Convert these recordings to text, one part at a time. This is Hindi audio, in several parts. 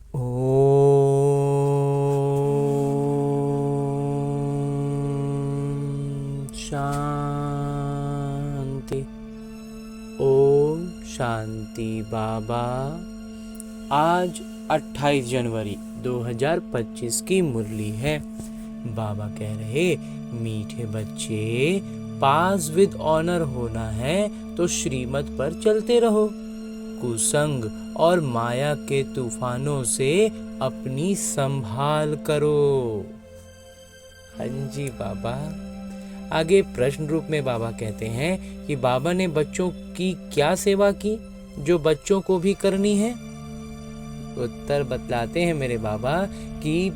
ओम शांति। ओम शांति बाबा। आज 28 जनवरी 2025 की मुरली है। बाबा कह रहे, मीठे बच्चे, पास विद ऑनर होना है तो श्रीमत पर चलते रहो। कुसंग और माया के तूफानों से अपनी संभाल करो। हाँ जी बाबा। आगे प्रश्न रूप में बाबा कहते हैं कि बाबा ने बच्चों की क्या सेवा की जो बच्चों को भी करनी है। उत्तर बतलाते हैं मेरे बाबा कि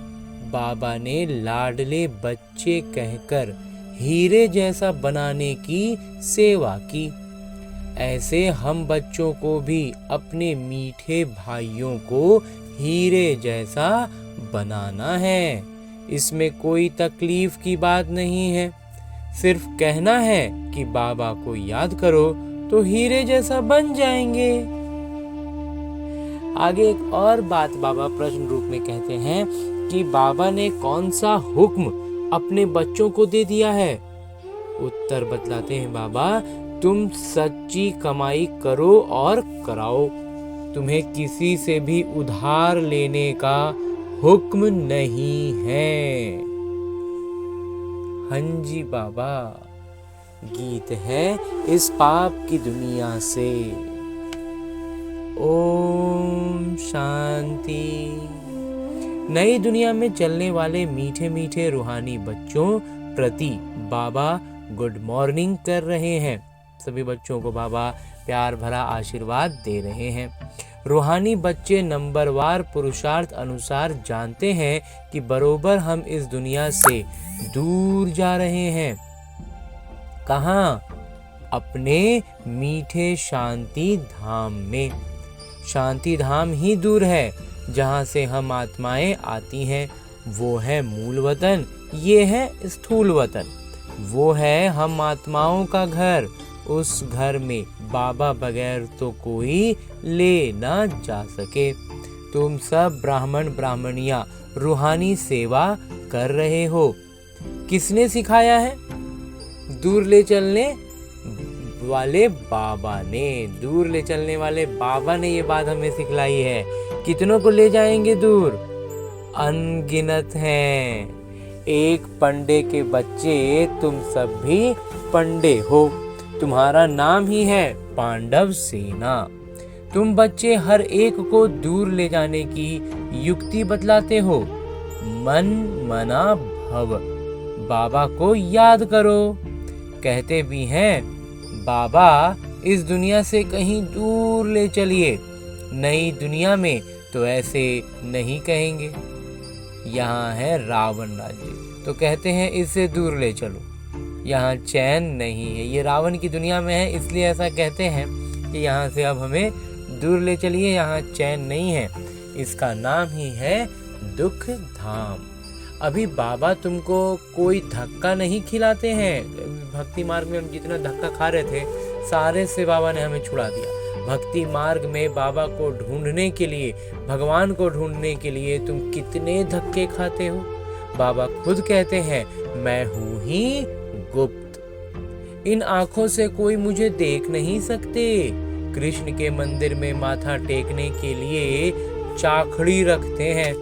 बाबा ने लाडले बच्चे कहकर हीरे जैसा बनाने की सेवा की। ऐसे हम बच्चों को भी अपने मीठे भाइयों को हीरे जैसा बनाना है। इसमें कोई तकलीफ की बात नहीं है। सिर्फ कहना है कि बाबा को याद करो तो हीरे जैसा बन जाएंगे। आगे एक और बात बाबा प्रश्न रूप में कहते हैं कि बाबा ने कौन सा हुक्म अपने बच्चों को दे दिया है। उत्तर बतलाते हैं बाबा, तुम सच्ची कमाई करो और कराओ। तुम्हें किसी से भी उधार लेने का हुक्म नहीं है। हाँ जी बाबा। गीत है इस पाप की दुनिया से। ओम शांति। नई दुनिया में चलने वाले मीठे मीठे रूहानी बच्चों प्रति बाबा गुड मॉर्निंग कर रहे हैं। सभी बच्चों को बाबा प्यार भरा आशीर्वाद दे रहे हैं। रूहानी बच्चे नंबरवार पुरुषार्थ अनुसार जानते हैं कि बरोबर हम इस दुनिया से दूर जा रहे हैं। कहाँ? अपने मीठे शांति धाम में। शांति धाम ही दूर है जहाँ से हम आत्माएं आती हैं। वो है मूल वतन, ये है स्थूल वतन। वो है हम आत्माओं का घर। उस घर में बाबा बगैर तो कोई ले ना जा सके। तुम सब ब्राह्मण ब्राह्मणियां रूहानी सेवा कर रहे हो। किसने सिखाया है? दूर ले चलने वाले बाबा ने। दूर ले चलने वाले बाबा ने ये बात हमें सिखलाई है। कितनों को ले जाएंगे दूर? अनगिनत हैं। एक पंडे के बच्चे तुम सब भी पंडे हो। तुम्हारा नाम ही है पांडव सेना। तुम बच्चे हर एक को दूर ले जाने की युक्ति बतलाते हो। मन मना भव, बाबा को याद करो। कहते भी हैं बाबा इस दुनिया से कहीं दूर ले चलिए। नई दुनिया में तो ऐसे नहीं कहेंगे। यहाँ है रावण राज्य, तो कहते हैं इससे दूर ले चलो। यहाँ चैन नहीं है। ये रावण की दुनिया में है, इसलिए ऐसा कहते हैं कि यहाँ से अब हमें दूर ले चलिए, यहाँ चैन नहीं है। इसका नाम ही है दुख धाम। अभी बाबा तुमको कोई धक्का नहीं खिलाते हैं। भक्ति मार्ग में हम जितना धक्का खा रहे थे, सारे से बाबा ने हमें छुड़ा दिया। भक्ति मार्ग में बाबा को ढूंढने के लिए, भगवान को ढूंढने के लिए तुम कितने धक्के खाते हो। बाबा खुद कहते हैं मैं हूं ही गुप्त। इन आंखों से कोई मुझे देख नहीं सकते। कृष्ण के मंदिर में माथा टेकने के लिए चाखड़ी रखते हैं।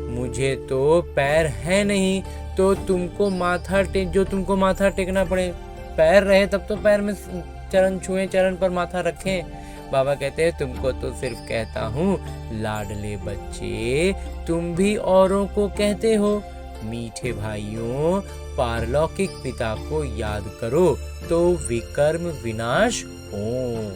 मुझे तो पैर है नहीं, तो तुमको माथा टेकना पड़े। पैर रहे तब तो पैर में चरण छुए, चरण पर माथा रखें। बाबा कहते हैं तुमको तो सिर्फ कहता हूँ लाडले बच्चे, तुम भी औरों को कहते हो। मीठे भाइयों, पारलौकिक पिता को याद करो तो विकर्म विनाश हो।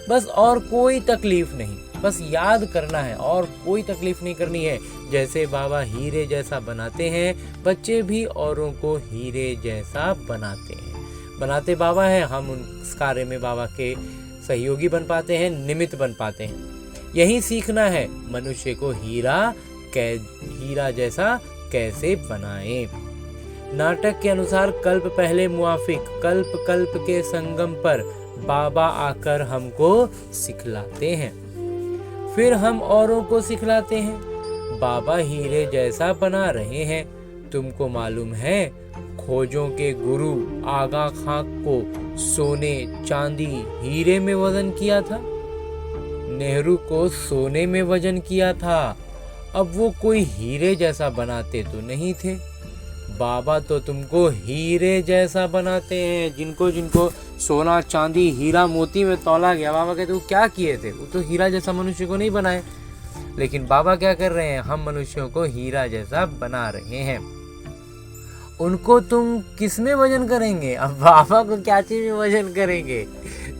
बस और कोई तकलीफ नहीं, बस याद करना है और कोई तकलीफ नहीं करनी है। जैसे बाबा हीरे जैसा बनाते हैं, बच्चे भी औरों को हीरे जैसा बनाते बाबा हैं। हम उस कार्य में बाबा के सहयोगी बन पाते हैं, निमित्त बन पाते हैं। यही सीखना है मनुष्य को हीरा जैसा कैसे बनाएं। नाटक के अनुसार कल्प पहले मुआफिक, कल्प के संगम पर बाबा आकर हमको सिखलाते हैं। फिर हम औरों को सिखलाते हैं। बाबा हीरे जैसा बना रहे हैं। तुमको मालूम है, खोजों के गुरु आगा खां को सोने, चांदी, हीरे में वजन किया था। नेहरू को सोने में वजन किया था। अब वो कोई हीरे जैसा बनाते तो नहीं थे। बाबा तो तुमको हीरे जैसा बनाते हैं। जिनको जिनको सोना, चांदी, हीरा, मोती में तौला गया, बाबा कहते वो क्या किए थे? वो तो हीरा जैसा मनुष्य को नहीं बनाए। लेकिन बाबा क्या कर रहे हैं? हम मनुष्यों को हीरा जैसा बना रहे हैं। उनको तुम किस में वजन करेंगे? अब बाबा को क्या चीज में वजन करेंगे?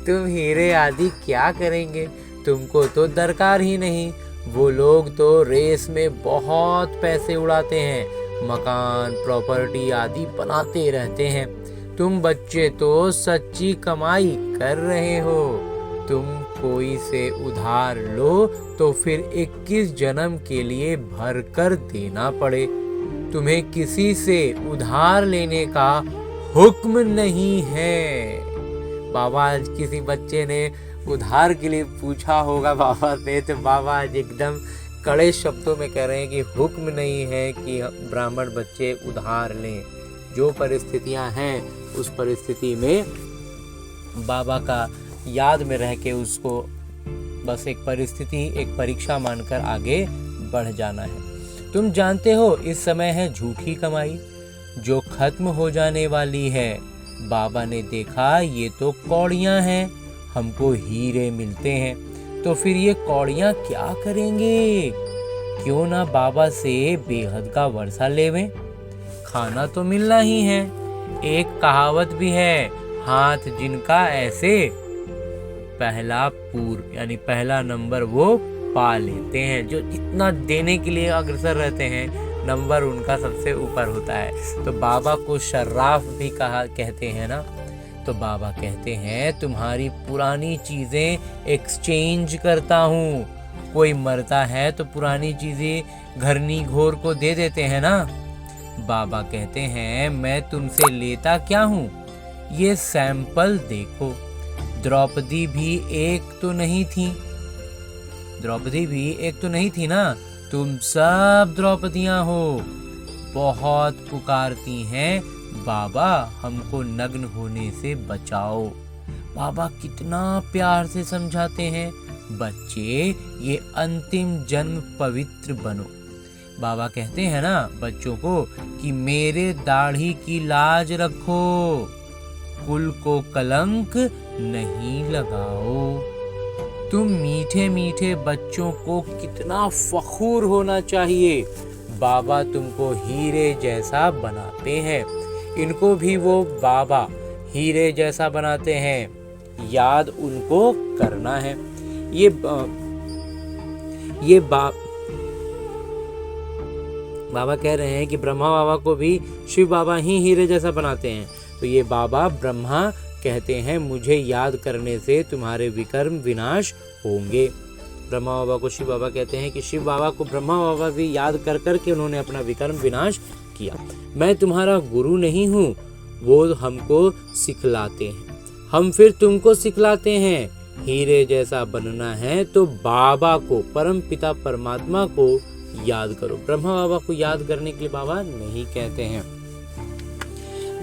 तुम हीरे आदि क्या करेंगे? तुमको तो दरकार ही नहीं। वो लोग तो रेस में बहुत पैसे उड़ाते हैं, मकान, प्रॉपर्टी आदि बनाते रहते हैं। तुम बच्चे तो सच्ची कमाई कर रहे हो। तुम कोई से उधार लो तो फिर 21 जन्म के लिए भर कर देना पड़े। तुम्हें किसी से उधार लेने का हुक्म नहीं है। बाबा आज किसी बच्चे ने उधार के लिए पूछा होगा बाबा से, तो बाबा आज एकदम कड़े शब्दों में कह रहे हैं कि हुक्म नहीं है कि ब्राह्मण बच्चे उधार लें। जो परिस्थितियां हैं उस परिस्थिति में बाबा का याद में रह के उसको बस एक परिस्थिति, एक परीक्षा मानकर आगे बढ़ जाना है। तुम जानते हो इस समय है झूठी कमाई जो खत्म हो जाने वाली है। बाबा ने देखा ये तो कौड़ियां हैं, हमको हीरे मिलते हैं, तो फिर ये कौड़ियां क्या करेंगे? क्यों ना बाबा से बेहद का वर्षा लेवें? खाना तो मिलना ही है। एक कहावत भी है, हाथ जिनका ऐसे पहला पूर, यानी पहला नंबर वो पा लेते हैं। जो इतना देने के लिए अग्रसर रहते हैं, नंबर उनका सबसे ऊपर होता है। तो बाबा को शर्राफ भी कहते हैं ना। तो बाबा कहते हैं तुम्हारी पुरानी चीजें एक्सचेंज करता हूँ। कोई मरता है तो पुरानी चीजें घरनी घोर को दे देते हैं ना। बाबा कहते हैं मैं तुमसे लेता क्या हूँ, ये सैंपल देखो। द्रौपदी भी एक तो नहीं थी, द्रौपदी भी एक तो नहीं थी ना। तुम सब द्रौपदियां हो। बहुत पुकारती हैं बाबा हमको नग्न होने से बचाओ। बाबा कितना प्यार से समझाते हैं, बच्चे ये अंतिम जन्म पवित्र बनो। बाबा कहते हैं ना बच्चों को कि मेरे दाढ़ी की लाज रखो, कुल को कलंक नहीं लगाओ। तुम मीठे मीठे बच्चों को कितना फखूर होना चाहिए। बाबा तुमको हीरे जैसा बनाते हैं। इनको भी वो बाबा हीरे जैसा बनाते हैं। याद उनको करना है। बाबा कह रहे हैं कि ब्रह्मा बाबा को भी शिव बाबा ही हीरे जैसा बनाते हैं। तो ये बाबा ब्रह्मा कहते हैं मुझे याद करने से तुम्हारे विकर्म विनाश होंगे। ब्रह्मा बाबा को शिव बाबा कहते हैं कि शिव बाबा को ब्रह्मा बाबा भी याद कर करके उन्होंने अपना विकर्म विनाश किया। मैं तुम्हारा गुरु नहीं हूँ, वो हमको सिखलाते हैं, हम फिर तुमको सिखलाते हैं। हीरे जैसा बनना है तो बाबा को, परम पिता परमात्मा को याद करो। ब्रह्मा बाबा को याद करने के लिए बाबा नहीं कहते हैं।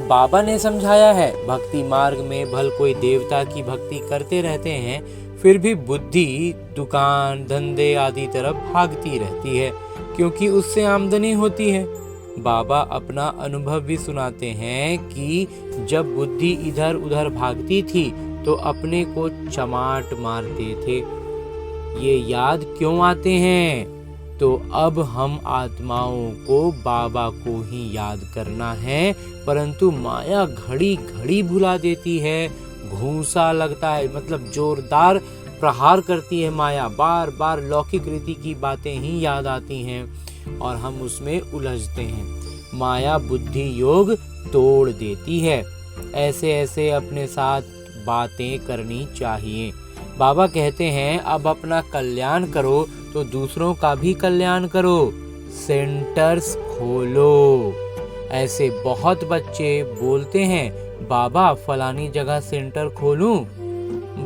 बाबा ने समझाया है भक्ति मार्ग में भल कोई देवता की भक्ति करते रहते हैं, फिर भी बुद्धि दुकान धंधे आदि तरफ भागती रहती है, क्योंकि उससे आमदनी होती है। बाबा अपना अनुभव भी सुनाते हैं कि जब बुद्धि इधर उधर भागती थी तो अपने को चमाट मारते थे। ये याद क्यों आते हैं? तो अब हम आत्माओं को बाबा को ही याद करना है, परंतु माया घड़ी घड़ी भुला देती है। घूंसा लगता है, मतलब जोरदार प्रहार करती है माया। बार बार लौकिक रीति की बातें ही याद आती हैं और हम उसमें उलझते हैं। माया बुद्धि योग तोड़ देती है। ऐसे ऐसे अपने साथ बातें करनी चाहिए। बाबा कहते हैं अब अपना कल्याण करो तो दूसरों का भी कल्याण करो। सेंटर्स खोलो। ऐसे बहुत बच्चे बोलते हैं बाबा फलानी जगह सेंटर खोलूं।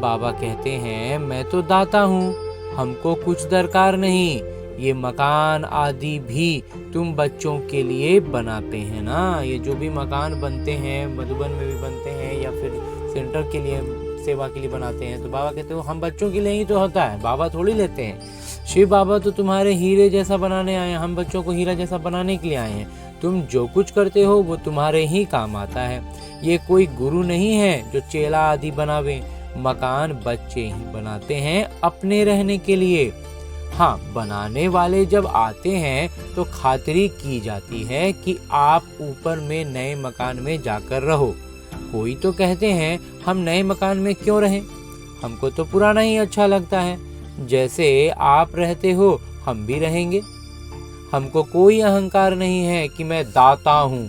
बाबा कहते हैं मैं तो दाता हूँ, हमको कुछ दरकार नहीं। ये मकान आदि भी तुम बच्चों के लिए बनाते हैं ना। ये जो भी मकान बनते हैं, मधुबन में भी बनते हैं या फिर सेंटर के लिए, सेवा के लिए बनाते हैं, तो बाबा कहते हो हम बच्चों के लिए ही तो होता है, बाबा थोड़ी लेते हैं। शिव बाबा तो तुम्हारे हीरे जैसा बनाने आए हैं, हम बच्चों को हीरा जैसा बनाने के लिए आए हैं। तुम जो कुछ करते हो वो तुम्हारे ही काम आता है। ये कोई गुरु नहीं है जो चेला आदि बनावे। मकान बच्चे ही बनाते हैं अपने रहने के लिए। हाँ, बनाने वाले जब आते हैं तो खातिरी की जाती है कि आप ऊपर में नए मकान में जाकर रहो। कोई तो कहते हैं हम नए मकान में क्यों रहें, हमको तो पुराना ही अच्छा लगता है। जैसे आप रहते हो हम भी रहेंगे। हमको कोई अहंकार नहीं है कि मैं दाता हूँ।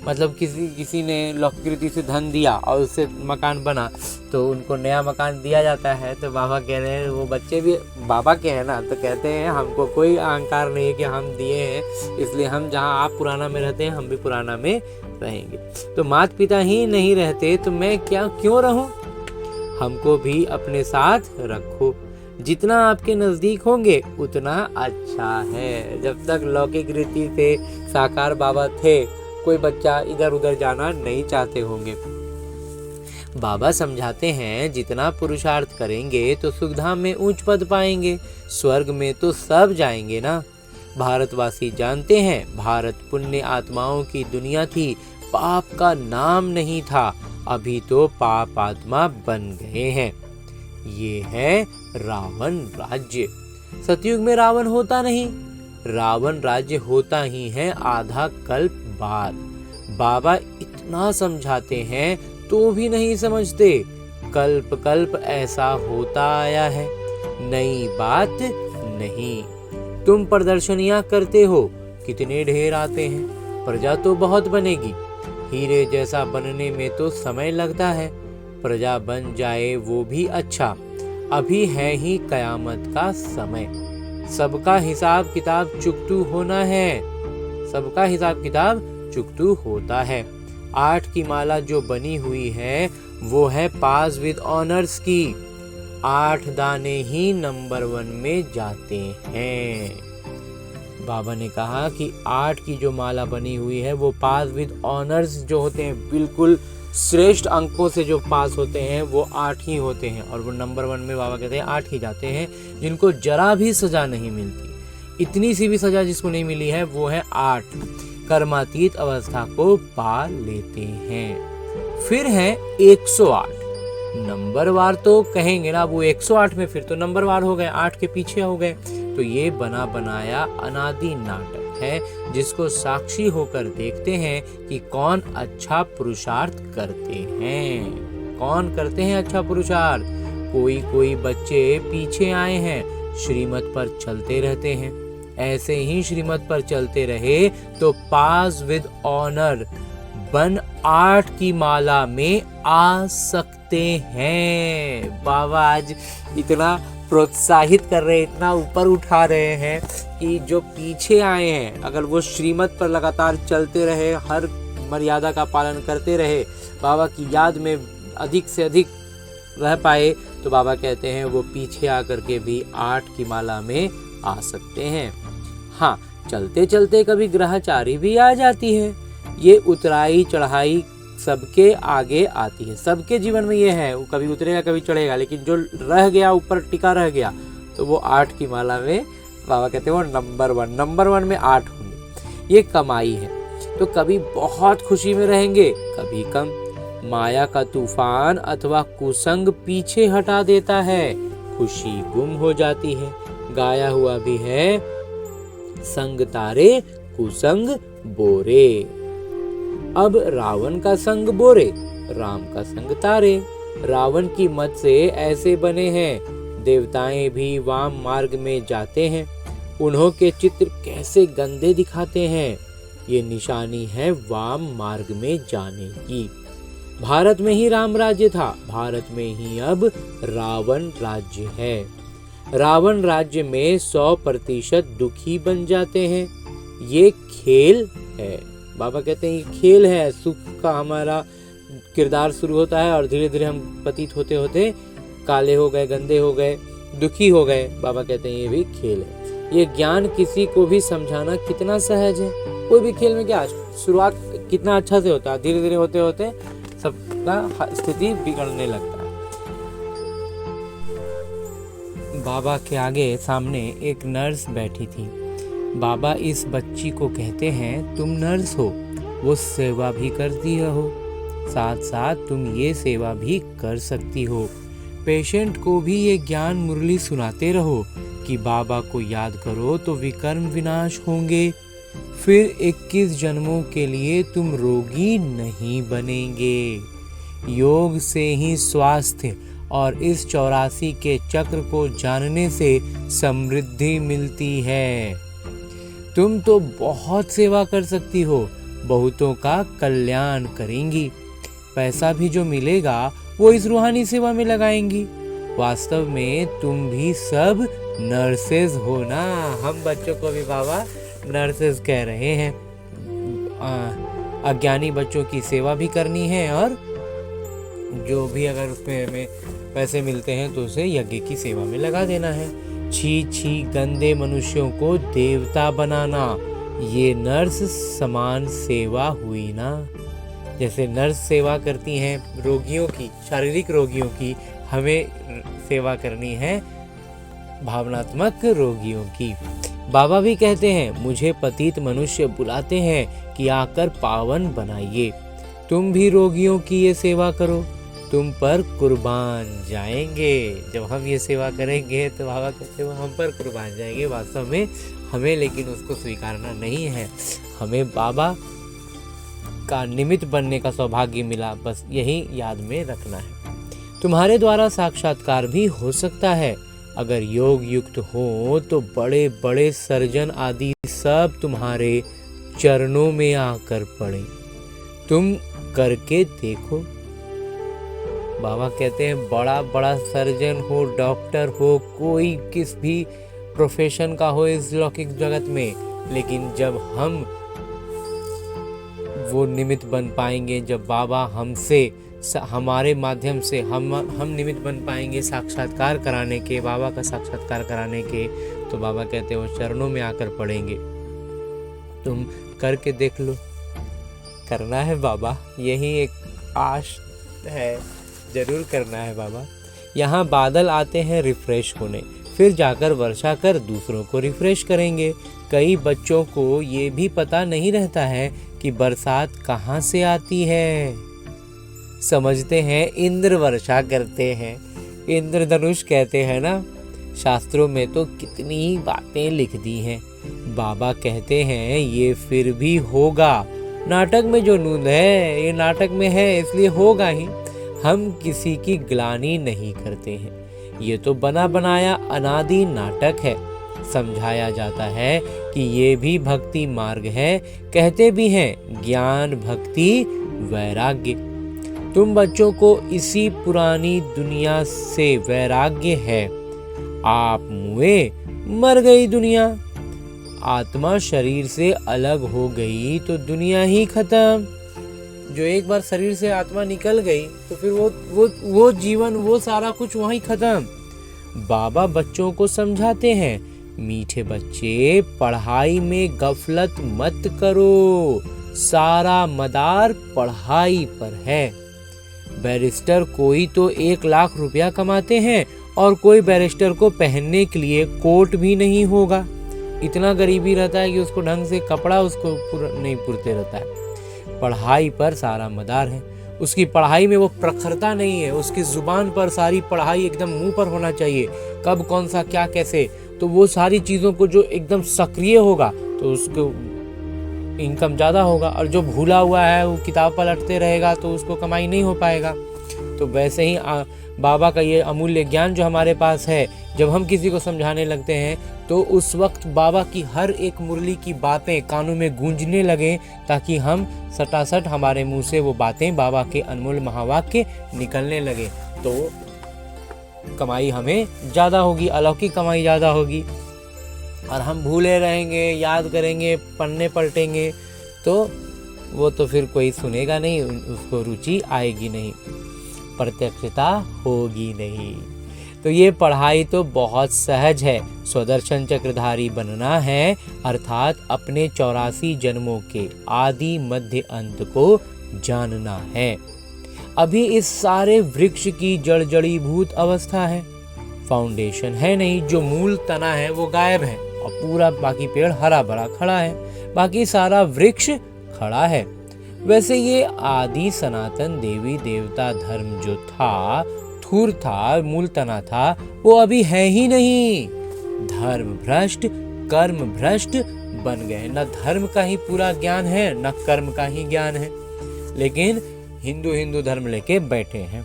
मतलब किसी ने लौकिक से धन दिया और उससे मकान बना तो उनको नया मकान दिया जाता है, तो बाबा कह रहे हैं, वो बच्चे भी बाबा के हैं ना, तो कहते हैं हमको कोई अहंकार नहीं है कि हम दिए हैं, इसलिए हम जहाँ आप पुराना में रहते हैं हम भी पुराना में रहेंगे। तो माता पिता ही नहीं रहते तो मैं क्यों रहूं। हमको भी अपने साथ रखो। जितना आपके नजदीक होंगे उतना अच्छा है। जब तक लौकिक रीति से साकार बाबा थे, कोई बच्चा इधर उधर जाना नहीं चाहते होंगे। बाबा समझाते हैं जितना पुरुषार्थ करेंगे तो सुखधाम में उच्च पद पाएंगे, स्वर्ग में तो सब जाएंगे ना। भारतवासी जानते हैं भारत पुण्य आत्माओं की दुनिया थी, पाप का नाम नहीं था। अभी तो पाप आत्मा बन गए हैं। ये है रावण राज्य। सतयुग में रावण होता नहीं, रावण राज्य होता ही है आधा कल्प बाद। बाबा इतना समझाते हैं तो भी नहीं समझते। कल्प कल्प ऐसा होता आया है, नई बात नहीं। तुम प्रदर्शनियां करते हो, कितने ढेर आते हैं, प्रजा तो बहुत बनेगी। हीरे जैसा बनने में तो समय लगता है, प्रजा बन जाए वो भी अच्छा। अभी है ही कयामत का समय, सबका हिसाब किताब चुकतू होना है, सबका हिसाब किताब चुकतू होता है। 8 की माला जो बनी हुई है वो है पास विद ऑनर्स की। 8 दाने ही नंबर 1 में जाते हैं। बाबा ने कहा कि 8 की जो माला बनी हुई है वो पास विद ऑनर्स जो होते हैं, बिल्कुल श्रेष्ठ अंकों से जो पास होते हैं वो 8 ही होते हैं। और वो नंबर 1 में बाबा कहते हैं 8 ही जाते हैं, जिनको जरा भी सजा नहीं मिलती। इतनी सी भी सजा जिसको नहीं मिली है वो है 8, कर्मातीत अवस्था को पा लेते हैं। फिर है 108, नंबरवार तो कहेंगे ना, वो 108 में फिर तो नंबरवार हो गए, 8 के पीछे हो गए। तो ये बना बनाया अनादि नाटक है, जिसको साक्षी होकर देखते हैं कि कौन अच्छा पुरुषार्थ करते हैं। कौन करते हैं अच्छा पुरुषार्थ। कोई कोई बच्चे पीछे आए हैं, श्रीमत पर चलते रहते हैं। ऐसे ही श्रीमत पर चलते रहे तो पास विद ऑनर बन 8 की माला में आ सकते हैं। बाबा आज इतना प्रोत्साहित कर रहे हैं, इतना ऊपर उठा रहे हैं कि जो पीछे आए हैं अगर वो श्रीमत पर लगातार चलते रहे, हर मर्यादा का पालन करते रहे, बाबा की याद में अधिक से अधिक रह पाए, तो बाबा कहते हैं वो पीछे आकर के भी 8 की माला में आ सकते हैं। हाँ, चलते चलते कभी ग्रहचारी भी आ जाती है। ये उतराई चढ़ाई सबके आगे आती है, सबके जीवन में ये है, वो कभी उतरेगा कभी चढ़ेगा, लेकिन जो रह गया ऊपर टिका रह गया तो वो 8 की माला में बाबा कहते हैं वो नंबर 1 में 8 होंगे। ये कमाई है। तो कभी बहुत खुशी में रहेंगे, कभी कम। माया का तूफान अथवा कुसंग पीछे हटा देता है, खुशी गुम हो जाती है। गाया हुआ भी है, संग तारे कुसंग बोरे। अब रावण का संग बोरे, राम का संग तारे। रावण की मत से ऐसे बने हैं, देवताएं भी वाम मार्ग में जाते हैं। उन्हों के चित्र कैसे गंदे दिखाते हैं, ये निशानी है वाम मार्ग में जाने की। भारत में ही राम राज्य था, भारत में ही अब रावण राज्य है। रावण राज्य में 100% दुखी बन जाते हैं। ये खेल है। बाबा कहते हैं ये खेल है। सुख का हमारा किरदार शुरू होता है और धीरे धीरे हम पतित होते होते काले हो गए, गंदे हो गए, दुखी हो गए। बाबा कहते हैं ये भी खेल है। ये ज्ञान किसी को भी समझाना कितना सहज है। कोई भी खेल में क्या शुरुआत कितना अच्छा से होता है, धीरे धीरे होते होते सबका स्थिति बिगड़ने लगता है। बाबा के आगे सामने एक नर्स बैठी थी। बाबा इस बच्ची को कहते हैं तुम नर्स हो, वो सेवा भी करती हो, साथ साथ तुम ये सेवा भी कर सकती हो। पेशेंट को भी ये ज्ञान मुरली सुनाते रहो कि बाबा को याद करो तो विकर्म विनाश होंगे, फिर 21 जन्मों के लिए तुम रोगी नहीं बनेंगे। योग से ही स्वास्थ्य और इस 84 के चक्र को जानने से समृद्धि मिलती है। तुम तो बहुत सेवा कर सकती हो, बहुतों का कल्याण करेंगी। पैसा भी जो मिलेगा वो इस रूहानी सेवा में लगाएंगी। वास्तव में तुम भी सब नर्सेज हो ना। हम बच्चों को भी बाबा नर्सेज कह रहे हैं। अज्ञानी बच्चों की सेवा भी करनी है और जो भी अगर उसमें हमें पैसे मिलते हैं तो उसे यज्ञ की सेवा में लगा देना है। छी छी गंदे मनुष्यों को देवता बनाना, ये नर्स समान सेवा हुई ना। जैसे नर्स सेवा करती हैं रोगियों की, शारीरिक रोगियों की, हमें सेवा करनी है भावनात्मक रोगियों की। बाबा भी कहते हैं मुझे पतित मनुष्य बुलाते हैं कि आकर पावन बनाइए। तुम भी रोगियों की ये सेवा करो, तुम पर कुर्बान जाएंगे। जब हम ये सेवा करेंगे तो बाबा कहते हैं हम पर कुर्बान जाएंगे। वास्तव में हमें लेकिन उसको स्वीकारना नहीं है। हमें बाबा का निमित्त बनने का सौभाग्य मिला, बस यही याद में रखना है। तुम्हारे द्वारा साक्षात्कार भी हो सकता है। अगर योग युक्त हो तो बड़े बड़े सर्जन आदि सब तुम्हारे चरणों में आकर पड़े। तुम करके देखो। बाबा कहते हैं बड़ा बड़ा सर्जन हो, डॉक्टर हो, कोई किस भी प्रोफेशन का हो इस लौकिक जगत में, लेकिन जब हम वो निमित्त बन पाएंगे, जब बाबा हमसे हमारे माध्यम से हम निमित्त बन पाएंगे साक्षात्कार कराने के, बाबा का साक्षात्कार कराने के, तो बाबा कहते हैं वो चरणों में आकर पड़ेंगे। तुम करके देख लो। करना है बाबा, यही एक आश है, जरूर करना है बाबा। यहाँ बादल आते हैं रिफ्रेश होने, फिर जाकर वर्षा कर दूसरों को रिफ्रेश करेंगे। कई बच्चों को ये भी पता नहीं रहता है कि बरसात कहाँ से आती है। समझते हैं इंद्र वर्षा करते हैं, इंद्रधनुष कहते हैं ना। शास्त्रों में तो कितनी ही बातें लिख दी हैं। बाबा कहते हैं ये फिर भी होगा। नाटक में जो नूंद है ये नाटक में है, इसलिए होगा ही। हम किसी की ग्लानि नहीं करते हैं। ये तो बना बनाया अनादि नाटक है। समझाया जाता है कि ये भी भक्ति मार्ग है। कहते भी हैं ज्ञान भक्ति वैराग्य। तुम बच्चों को इसी पुरानी दुनिया से वैराग्य है। आप मुए, मर गई दुनिया। आत्मा शरीर से अलग हो गई तो दुनिया ही खत्म। जो एक बार शरीर से आत्मा निकल गई तो फिर वो जीवन, वो सारा कुछ वहीं खत्म। बाबा बच्चों को समझाते हैं मीठे बच्चे, पढ़ाई में गफलत मत करो। सारा मदार पढ़ाई पर है। बैरिस्टर कोई तो 1 लाख रुपया कमाते हैं और कोई बैरिस्टर को पहनने के लिए कोट भी नहीं होगा। इतना गरीबी रहता है कि उसको ढंग से कपड़ा उसको नहीं पुरते रहता है। पढ़ाई पर सारा मदार है। उसकी पढ़ाई में वो प्रखरता नहीं है। उसकी जुबान पर सारी पढ़ाई एकदम मुंह पर होना चाहिए। कब कौन सा क्या कैसे, तो वो सारी चीज़ों को जो एकदम सक्रिय होगा तो उसको इनकम ज़्यादा होगा, और जो भूला हुआ है वो किताब पलटते रहेगा तो उसको कमाई नहीं हो पाएगा। तो वैसे ही बाबा का ये अमूल्य ज्ञान जो हमारे पास है, जब हम किसी को समझाने लगते हैं तो उस वक्त बाबा की हर एक मुरली की बातें कानों में गूंजने लगे, ताकि हम सटासट हमारे मुंह से वो बातें, बाबा के अनमोल महावाक्य निकलने लगे। तो कमाई हमें ज़्यादा होगी, अलौकिक कमाई ज़्यादा होगी। और हम भूले रहेंगे, याद करेंगे, पढ़ने पलटेंगे तो वो तो फिर कोई सुनेगा नहीं, उसको रुचि आएगी नहीं, प्रत्यक्षता होगी नहीं। तो ये पढ़ाई तो बहुत सहज है। स्वदर्शन चक्रधारी बनना है अर्थात अपने 84 जन्मों के आदि मध्य अंत को जानना है। अभी इस सारे वृक्ष की जड़ीभूत अवस्था है, फाउंडेशन है नहीं, जो मूल तना है वो गायब है और पूरा बाकी पेड़ हरा भरा खड़ा है, बाकी सारा वृक्ष खड़ा है। वैसे ये आदि सनातन देवी देवता धर्म जो था, थूर था, मूल तना था, वो अभी है ही नहीं। धर्म भ्रष्ट, कर्म भ्रष्ट बन गए। न धर्म का ही पूरा ज्ञान है, न कर्म का ही ज्ञान है, लेकिन हिंदू धर्म लेके बैठे हैं।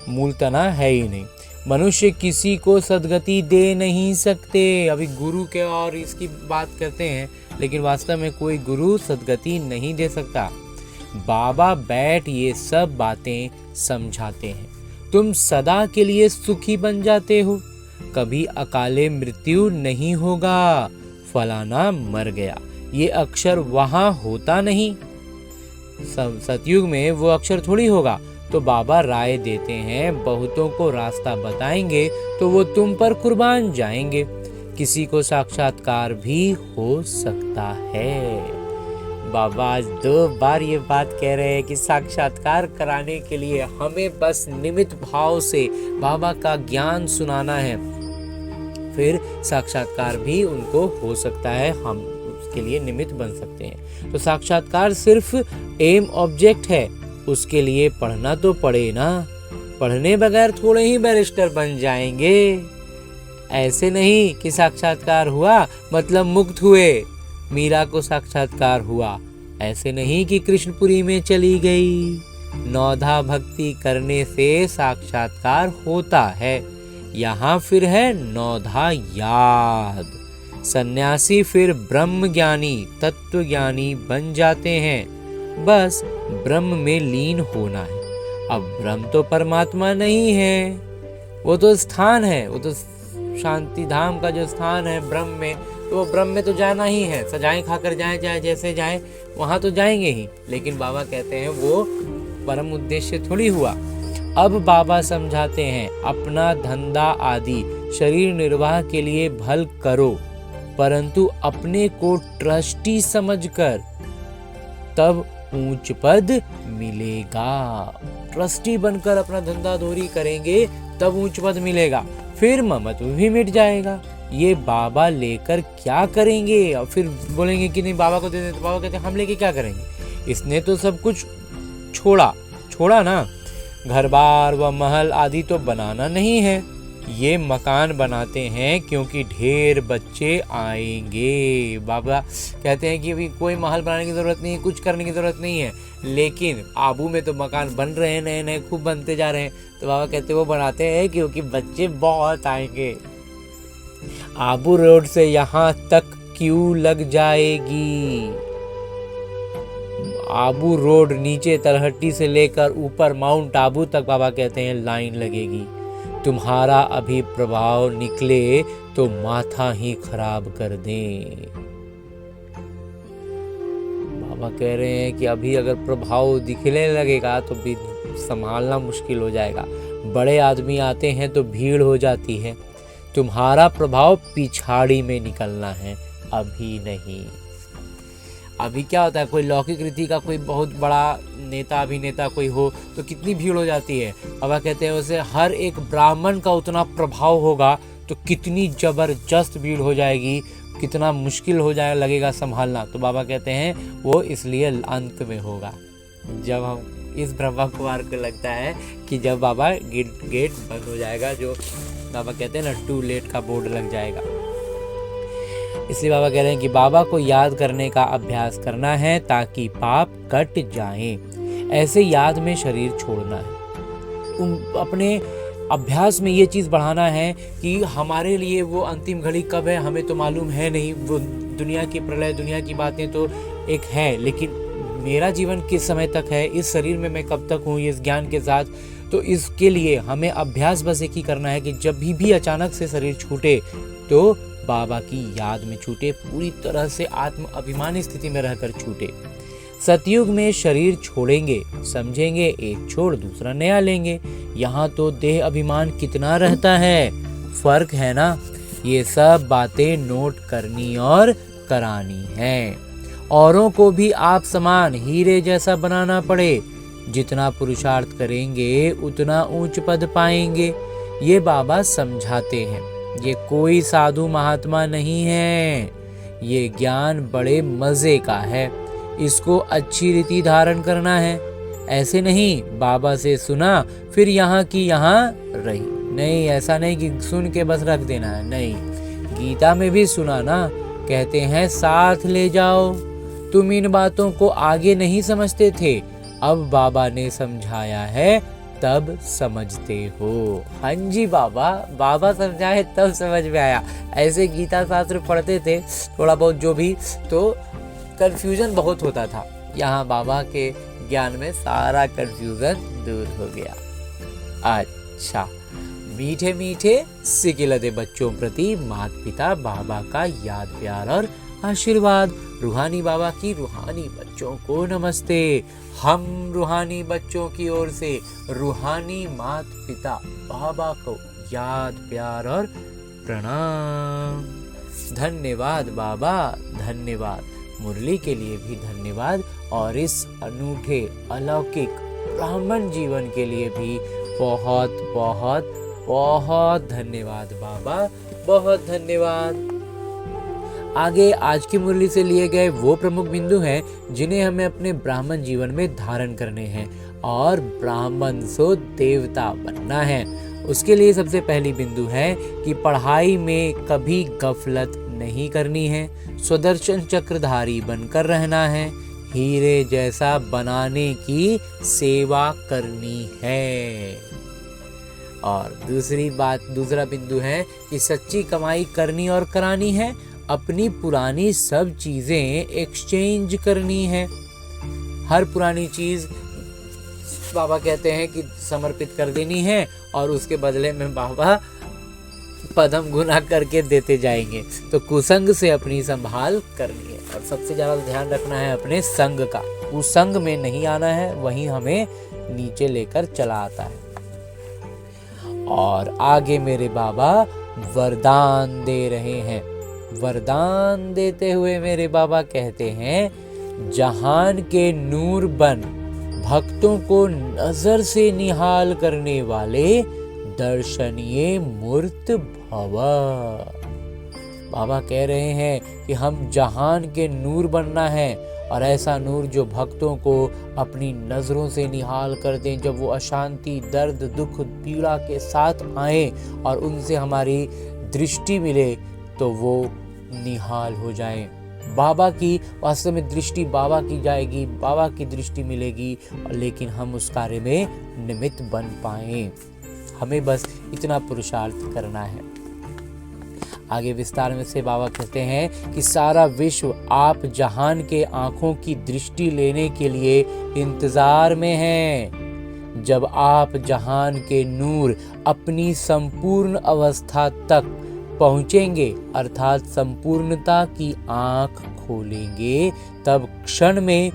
मूल तना है ही नहीं। मनुष्य किसी को सद्गति दे नहीं सकते। अभी गुरु के और इसकी बात करते हैं, लेकिन वास्तव में कोई गुरु सद्गति नहीं दे सकता। बाबा बैठ ये सब बातें समझाते हैं। तुम सदा के लिए सुखी बन जाते हो, कभी अकाले मृत्यु नहीं होगा। फलाना मर गया, ये अक्षर वहां होता नहीं। सतयुग में वो अक्षर थोड़ी होगा। तो बाबा राय देते हैं, बहुतों को रास्ता बताएंगे तो वो तुम पर कुर्बान जाएंगे। किसी को साक्षात्कार भी हो सकता है। बाबा आज 2 बार ये बात कह रहे हैं कि साक्षात्कार कराने के लिए हमें बस निमित्त भाव से बाबा का ज्ञान सुनाना है, फिर साक्षात्कार भी उनको हो सकता है, हम उसके लिए निमित्त बन सकते हैं। तो साक्षात्कार सिर्फ एम ऑब्जेक्ट है, उसके लिए पढ़ना तो पड़े ना। पढ़ने बगैर थोड़े ही बैरिस्टर बन जाएंगे। ऐसे नहीं कि साक्षात्कार हुआ मतलब मुक्त हुए। मीरा को साक्षात्कार हुआ, ऐसे नहीं कि कृष्णपुरी में चली गई। नौधा भक्ति करने से साक्षात्कार होता है। यहाँ फिर है नौधा याद। सन्यासी फिर ब्रह्म ज्ञानी, तत्व ज्ञानी बन जाते हैं। बस ब्रह्म में लीन होना है। अब ब्रह्म तो परमात्मा नहीं है, वो तो स्थान है, वो तो शांति धाम का जो स्थान है ब्रह्म में, तो वो ब्रह्म में तो जाना ही है। सजाएं खाकर जाएं, चाहे जैसे जाएं, वहां तो जाएंगे ही। लेकिन बाबा कहते हैं वो परम उद्देश्य थोड़ी हुआ। अब बाबा समझाते हैं, अपना धंधा आदि शरीर निर्वाह के लिए भल करो, परंतु अपने को ट्रस्टी समझकर, तब ऊंच पद मिलेगा। ट्रस्टी बनकर अपना धंधा दोरी करेंगे तब ऊंच पद मिलेगा, फिर ममत्व भी मिट जाएगा। ये बाबा लेकर क्या करेंगे? और फिर बोलेंगे कि नहीं बाबा को दे दें, तो बाबा कहते हैं हम लेके क्या करेंगे? इसने तो सब कुछ छोड़ा ना। घर बार व महल आदि तो बनाना नहीं है। ये मकान बनाते हैं क्योंकि ढेर बच्चे आएंगे। बाबा कहते हैं कि अभी कोई महल बनाने की जरूरत नहीं है, कुछ करने की जरूरत नहीं है, लेकिन आबू में तो मकान बन रहे हैं, नए नए खूब बनते जा रहे हैं। तो बाबा कहते हैं वो बनाते हैं क्योंकि बच्चे बहुत आएंगे। आबू रोड से यहाँ तक क्यों लग जाएगी? आबू रोड नीचे तलहट्टी से लेकर ऊपर माउंट आबू तक बाबा कहते हैं लाइन लगेगी। तुम्हारा अभी प्रभाव निकले तो माथा ही खराब कर दें। बाबा कह रहे हैं कि अभी अगर प्रभाव दिखने लगेगा तो भी संभालना मुश्किल हो जाएगा। बड़े आदमी आते हैं तो भीड़ हो जाती है। तुम्हारा प्रभाव पिछाड़ी में निकलना है, अभी नहीं। अभी क्या होता है, कोई लौकिक रीति का कोई बहुत बड़ा नेता अभिनेता कोई हो तो कितनी भीड़ हो जाती है। बाबा कहते हैं उसे हर एक ब्राह्मण का उतना प्रभाव होगा तो कितनी जबरदस्त भीड़ हो जाएगी, कितना मुश्किल हो जाए लगेगा संभालना। तो बाबा कहते हैं वो इसलिए अंत में होगा, जब हम इस ब्रह्मा कुमार को लगता है कि जब बाबा गेट बंद हो जाएगा, जो बाबा कहते हैं ना टू लेट का बोर्ड लग जाएगा। इसलिए बाबा कह रहे हैं कि बाबा को याद करने का अभ्यास करना है ताकि पाप कट जाएं। ऐसे याद में शरीर छोड़ना है। अपने अभ्यास में ये चीज़ बढ़ाना है कि हमारे लिए वो अंतिम घड़ी कब है हमें तो मालूम है नहीं। वो दुनिया की प्रलय, दुनिया की बातें तो एक है, लेकिन मेरा जीवन किस समय तक है, इस शरीर में मैं कब तक हूँ इस ज्ञान के साथ। तो इसके लिए हमें अभ्यास बस एक ही करना है कि जब भी अचानक से शरीर छूटे तो बाबा की याद में छूटे, पूरी तरह से आत्म अभिमानी स्थिति में रहकर छूटे। सतयुग में शरीर छोड़ेंगे, समझेंगे एक छोड़ दूसरा नया लेंगे। यहाँ तो देह अभिमान कितना रहता है, फर्क है ना। ये सब बातें नोट करनी और करानी है। औरों को भी आप समान हीरे जैसा बनाना पड़े। जितना पुरुषार्थ करेंगे उतना ऊंच पद पाएंगे। ये बाबा समझाते हैं। ये कोई साधु महात्मा नहीं है। ये ज्ञान बड़े मजे का है। इसको अच्छी रीति धारण करना है। ऐसे नहीं बाबा से सुना फिर यहाँ की यहाँ रही। नहीं, ऐसा नहीं कि सुन के बस रख देना है। नहीं, गीता में भी सुना ना, कहते हैं साथ ले जाओ। तुम इन बातों को आगे नहीं समझते थे, अब बाबा ने समझाया है तब समझते हो। हाँ जी बाबा समझाए तब समझ में आया। ऐसे गीता शास्त्र पढ़ते थे थोड़ा बहुत जो भी, तो कंफ्यूजन बहुत होता था। यहाँ बाबा के ज्ञान में सारा कंफ्यूजन दूर हो गया। अच्छा, मीठे मीठे सिकिलते बच्चों प्रति माता पिता बाबा का याद प्यार और आशीर्वाद। रूहानी बाबा की रूहानी बच्चों को नमस्ते। हम रूहानी बच्चों की ओर से रूहानी माता पिता बाबा को याद प्यार और प्रणाम। धन्यवाद बाबा, धन्यवाद। मुरली के लिए भी धन्यवाद और इस अनूठे अलौकिक ब्राह्मण जीवन के लिए भी बहुत बहुत बहुत धन्यवाद बाबा, बहुत धन्यवाद। आगे आज की मुरली से लिए गए वो प्रमुख बिंदु हैं जिन्हें हमें अपने ब्राह्मण जीवन में धारण करने हैं और ब्राह्मण सो देवता बनना है। उसके लिए सबसे पहली बिंदु है कि पढ़ाई में कभी गफलत नहीं करनी है। सुदर्शन चक्रधारी बनकर रहना है। हीरे जैसा बनाने की सेवा करनी है। और दूसरा बिंदु है कि सच्ची कमाई करनी और करानी है। अपनी पुरानी सब चीजें एक्सचेंज करनी है। हर पुरानी चीज बाबा कहते हैं कि समर्पित कर देनी है और उसके बदले में बाबा पदम गुना करके देते जाएंगे। तो कुसंग से अपनी संभाल करनी है और सबसे ज्यादा ध्यान रखना है अपने संग का। उस संग में नहीं आना है, वहीं हमें नीचे लेकर चला आता है। और आगे मेरे बाबा वरदान दे रहे हैं। वरदान देते हुए मेरे बाबा कहते हैं, जहान के नूर बन भक्तों को नजर से निहाल करने वाले दर्शनीय मूर्त भव। बाबा कह रहे हैं कि हम जहान के नूर बनना है और ऐसा नूर जो भक्तों को अपनी नजरों से निहाल कर दें। जब वो अशांति, दर्द, दुख, पीड़ा के साथ आए और उनसे हमारी दृष्टि मिले तो वो निहाल हो जाएं। बाबा की वास्तव में दृष्टि बाबा की जाएगी, बाबा की दृष्टि मिलेगी, लेकिन हम उस कार्य में निमित्त बन पाएं। हमें बस इतना पुरुषार्थ करना है। आगे विस्तार में से बाबा कहते हैं कि सारा विश्व आप जहान के आंखों की दृष्टि लेने के लिए इंतजार में है। जब आप जहान के नूर अपनी संपूर्ण अवस्था तक पहुंचेंगे अर्थात संपूर्णता की आंख खोलेंगे, तब क्षण में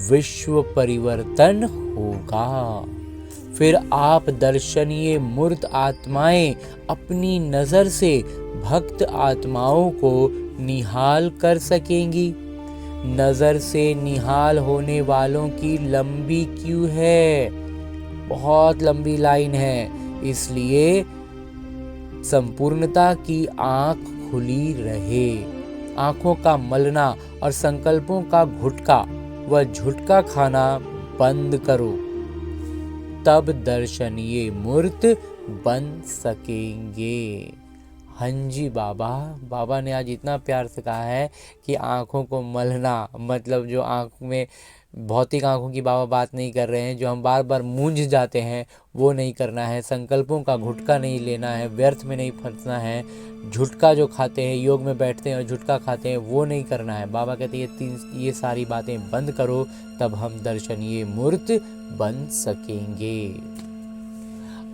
विश्व परिवर्तन होगा। फिर आप दर्शनीय मूर्त आत्माएं अपनी नजर से भक्त आत्माओं को निहाल कर सकेंगी। नजर से निहाल होने वालों की लंबी क्यू है, बहुत लंबी लाइन है। इसलिए संपूर्णता की आंख खुली रहे। आंखों का मलना और संकल्पों का घुटका व झुटका खाना बंद करो, तब दर्शनीय मूर्त बन सकेंगे। हाँ जी बाबा ने आज इतना प्यार से कहा है कि आंखों को मलना, मतलब जो आंख में भौतिक आंखों की बाबा बात नहीं कर रहे हैं, जो हम बार बार मूंझ जाते हैं वो नहीं करना है। संकल्पों का घुटका नहीं लेना है, व्यर्थ में नहीं फंसना है। झुटका जो खाते हैं, योग में बैठते हैं और झुटका खाते हैं, वो नहीं करना है। बाबा कहते हैं ये सारी बातें बंद करो, तब हम दर्शनीय मूर्त बन सकेंगे।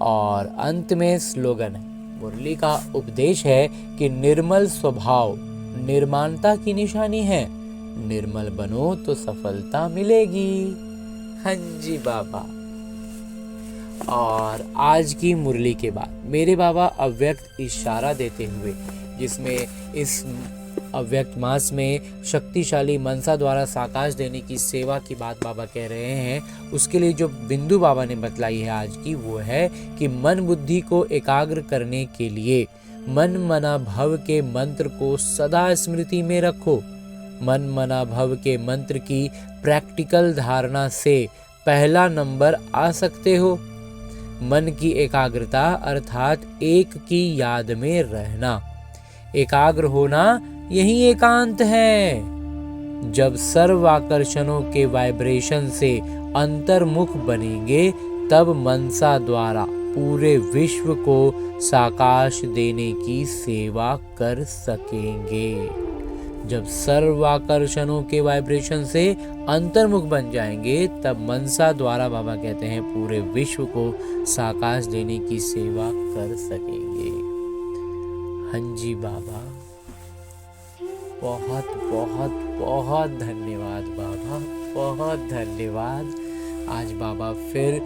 और अंत में स्लोगन है, मुरली का उपदेश है कि निर्मल स्वभाव निर्माणता की निशानी है। निर्मल बनो तो सफलता मिलेगी। हाँ जी बाबा। और आज की मुरली के बाद मेरे बाबा अव्यक्त इशारा देते हुए, जिसमें इस अव्यक्त मास में शक्तिशाली मनसा द्वारा साकाश देने की सेवा की बात बाबा कह रहे हैं, उसके लिए जो बिंदु बाबा ने बतलाई है आज की, वो है कि मन बुद्धि को एकाग्र करने के लिए मन मना भव के मंत्र को सदा स्मृति में रखो। मन मना भव के मंत्र की प्रैक्टिकल धारणा से पहला नंबर आ सकते हो। मन की एकाग्रता अर्थात एक की याद में रहना, एकाग्र होना यही एकांत है। जब सर्व आकर्षणों के वाइब्रेशन से अंतर्मुख बनेंगे, तब मनसा द्वारा पूरे विश्व को साकाश देने की सेवा कर सकेंगे। जब सर्व आकर्षणों के वाइब्रेशन से अंतर्मुख बन जाएंगे, तब मनसा द्वारा बाबा कहते हैं पूरे विश्व को साकाश देने की सेवा कर सकेंगे। हाँ जी बाबा, बहुत बहुत बहुत धन्यवाद बाबा, बहुत धन्यवाद। आज बाबा फिर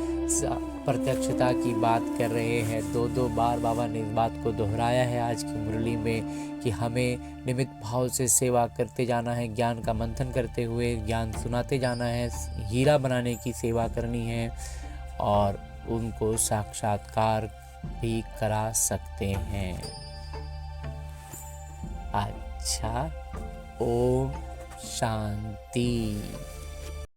प्रत्यक्षता की बात कर रहे हैं। दो बार बाबा ने इस बात को दोहराया है आज की मुरली में कि हमें निमित्त भाव से सेवा करते जाना है, ज्ञान का मंथन करते हुए ज्ञान सुनाते जाना है, हीरा बनाने की सेवा करनी है और उनको साक्षात्कार भी करा सकते हैं। अच्छा, ओम शांति।